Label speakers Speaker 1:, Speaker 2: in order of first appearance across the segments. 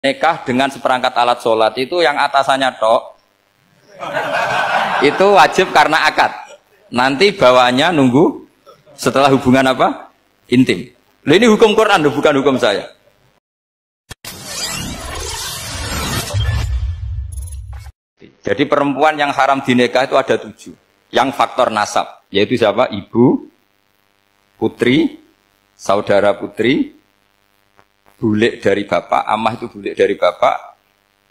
Speaker 1: nikah dengan seperangkat alat sholat itu yang atasannya tok itu wajib karena akad. Nanti bawahnya nunggu setelah hubungan apa? Intim. Loh, ini hukum Quran, bukan hukum saya. Jadi perempuan yang haram dinikah itu ada 7. Yang faktor nasab, yaitu siapa? Ibu, putri, saudara putri, bulik dari bapak, amah itu bulik dari bapak,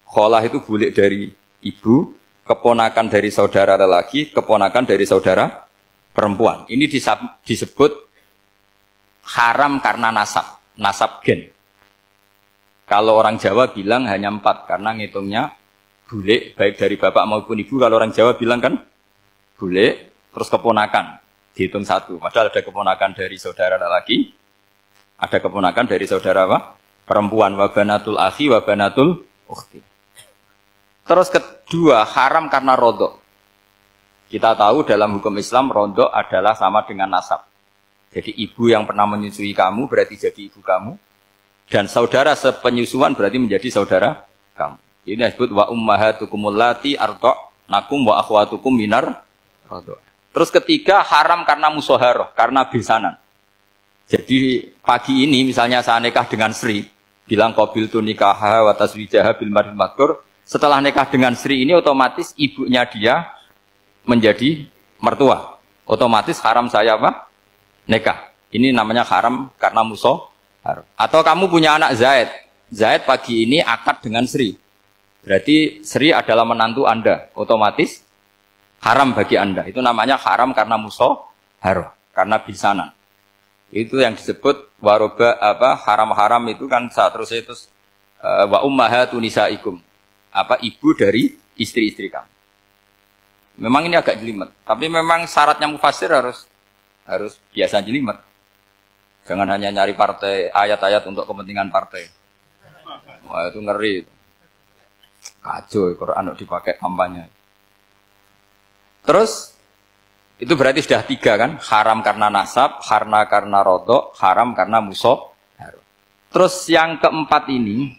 Speaker 1: kholah itu bulik dari ibu, keponakan dari saudara lelaki, keponakan dari saudara perempuan. Ini disebut haram karena nasab, nasab gen. Kalau orang Jawa bilang hanya 4 karena ngitungnya bulik baik dari bapak maupun ibu. Kalau orang Jawa bilang kan bulik terus keponakan dihitung 1. Padahal ada keponakan dari saudara lelaki, ada keponakan dari saudara apa? Perempuan. Wabanatul akhi wabanatul ukhti. Terus kedua, haram karena rodok. Kita tahu dalam hukum Islam rodok adalah sama dengan nasab. Jadi ibu yang pernah menyusui kamu berarti jadi ibu kamu, dan saudara sepenyusuan berarti menjadi saudara kamu. Ini disebut wa ummahatukumul lati arda'nakum wa akhwatukum minar rodok. Terus ketiga, haram karena musoharoh, karena besanan. Jadi pagi ini misalnya saya nikah dengan Sri, bilang qabil tu nikaha wa taswijaha bil mar'il madkur. Setelah nikah dengan Sri ini otomatis ibunya dia menjadi mertua. Otomatis haram saya apa? Nikah. Ini namanya haram karena musoharoh. Atau kamu punya anak Zaid. Zaid pagi ini akad dengan Sri. Berarti Sri adalah menantu Anda. Otomatis haram bagi Anda. Itu namanya haram karena musoharoh, karena bisanan. Itu yang disebut waroba apa haram-haram itu kan seterusnya itu wa ummahatu nisaikum. Apa ibu dari istri-istri kamu. Memang ini agak jelimet, tapi memang syaratnya mufassir harus biasa jelimet. Jangan hanya nyari partai ayat-ayat untuk kepentingan partai. Wah, itu ngeri. Kacau Quran dipakai kampanye. Terus itu berarti sudah 3 kan? Haram karena nasab, karena rodok, haram karena musoh. Terus yang keempat ini,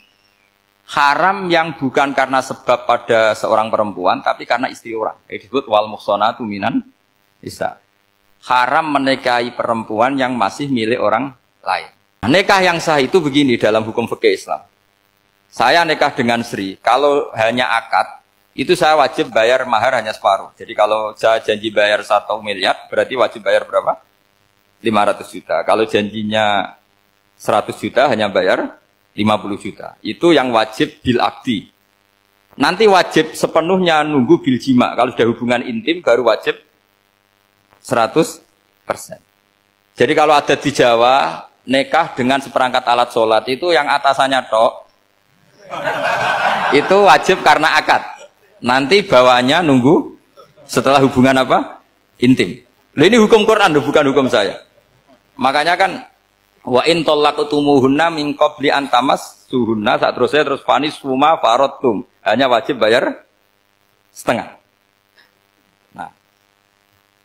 Speaker 1: haram yang bukan karena sebab pada seorang perempuan, tapi karena istri orang. Disebut wal muhsanatu minan nisa. Haram menikahi perempuan yang masih milik orang lain. Nikah yang sah itu begini dalam hukum fikih Islam. Saya nikah dengan Sri, kalau hanya akad, itu saya wajib bayar mahar hanya separuh. Jadi kalau saya janji bayar 1 miliar, berarti wajib bayar berapa? 500 juta. Kalau janjinya 100 juta, hanya bayar 50 juta. Itu yang wajib bil akdi. Nanti wajib sepenuhnya nunggu bil jima. Kalau sudah hubungan intim, baru wajib 100%. Jadi kalau ada di Jawa, nikah dengan seperangkat alat sholat, itu yang atasannya tok, itu wajib karena akad. Nanti bawahnya nunggu setelah hubungan apa? Intim. Loh, ini hukum Quran, bukan hukum saya. Makanya kan wa in talaqtumuhunna min qabli an tamassuhunna, saat terus fanis suma faradtum. Hanya wajib bayar setengah.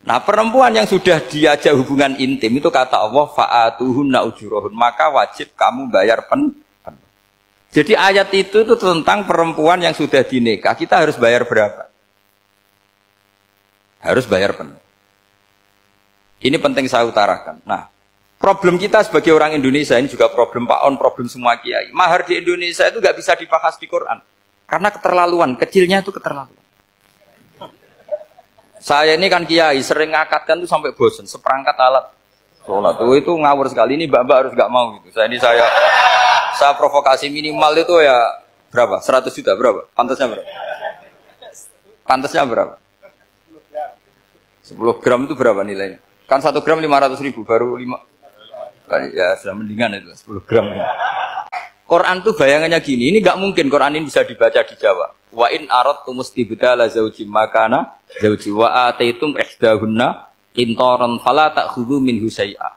Speaker 1: Nah, perempuan yang sudah diajak hubungan intim itu kata Allah fa'atuhunna ujurahun, maka wajib kamu bayar penuh. Jadi ayat itu tentang perempuan yang sudah dinikah, kita harus bayar berapa? Harus bayar penuh. Ini penting saya utarakan. Nah, problem kita sebagai orang Indonesia, ini juga problem Pak On, problem semua kiai. Mahar di Indonesia itu nggak bisa dibahas di Quran. Karena keterlaluan, kecilnya itu keterlaluan. Saya ini kan kiai, sering ngakatkan itu sampai bosan, seperangkat alat sholat. Itu ngawur sekali, ini mbak-mbak harus nggak mau gitu. Saya provokasi minimal itu ya berapa? 100 juta berapa? Pantasnya berapa? Pantasnya berapa? 10 gram itu berapa nilainya? Kan 1 gram 500.000, baru 5. Ya sudah mendingan itu 10 gram. Quran tuh bayangannya gini, ini nggak mungkin Quran ini bisa dibaca di Jawa. Wa in aradtum istibdala zawjin makana zawji wa ataitum ihdahunna qintaran fala ta'khudhu minhu syai'a.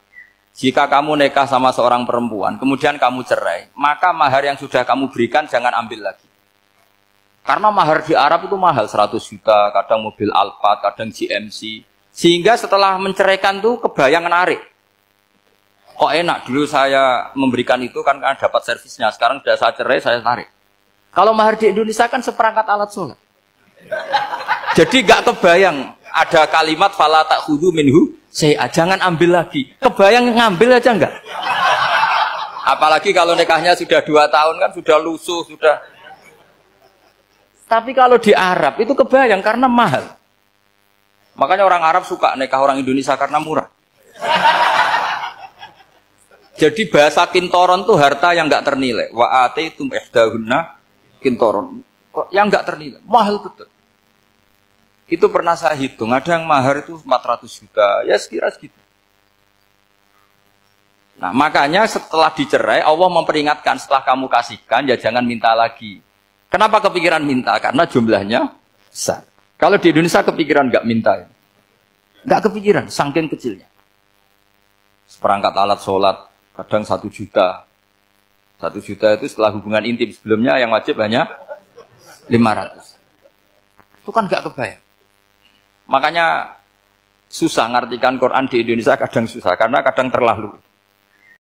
Speaker 1: Jika kamu nikah sama seorang perempuan, kemudian kamu cerai, maka mahar yang sudah kamu berikan jangan ambil lagi. Karena mahar di Arab itu mahal, 100 juta, kadang mobil Alphard, kadang GMC. Sehingga setelah menceraikan tuh kebayang menarik. Kok enak, dulu saya memberikan itu kan dapat servisnya, sekarang sudah saya cerai, saya tarik. Kalau mahar di Indonesia kan seperangkat alat sholat. Jadi gak kebayang ada kalimat fala ta'khudhu minhu syai'a, jangan ambil lagi. Kebayang ngambil aja enggak? Apalagi kalau nikahnya sudah 2 tahun kan sudah lusuh, sudah. Tapi kalau di Arab itu kebayang karena mahal. Makanya orang Arab suka nikah orang Indonesia karena murah. Jadi bahasa kintoron tuh harta yang enggak ternilai. Wa ataitum ihdahunna kintoron. Yang enggak ternilai, mahal betul. Itu pernah saya hitung, ada yang mahar itu 400 juta, ya sekira segitu. Nah, makanya setelah dicerai, Allah memperingatkan setelah kamu kasihkan, ya jangan minta lagi. Kenapa kepikiran minta? Karena jumlahnya besar. Kalau di Indonesia kepikiran nggak minta. Nggak kepikiran, saking kecilnya. Seperangkat alat sholat, kadang 1 juta. 1 juta itu setelah hubungan intim, sebelumnya yang wajib hanya 500. Itu kan nggak kebayang. Makanya susah ngartikan Quran di Indonesia, kadang susah, karena kadang terlalu.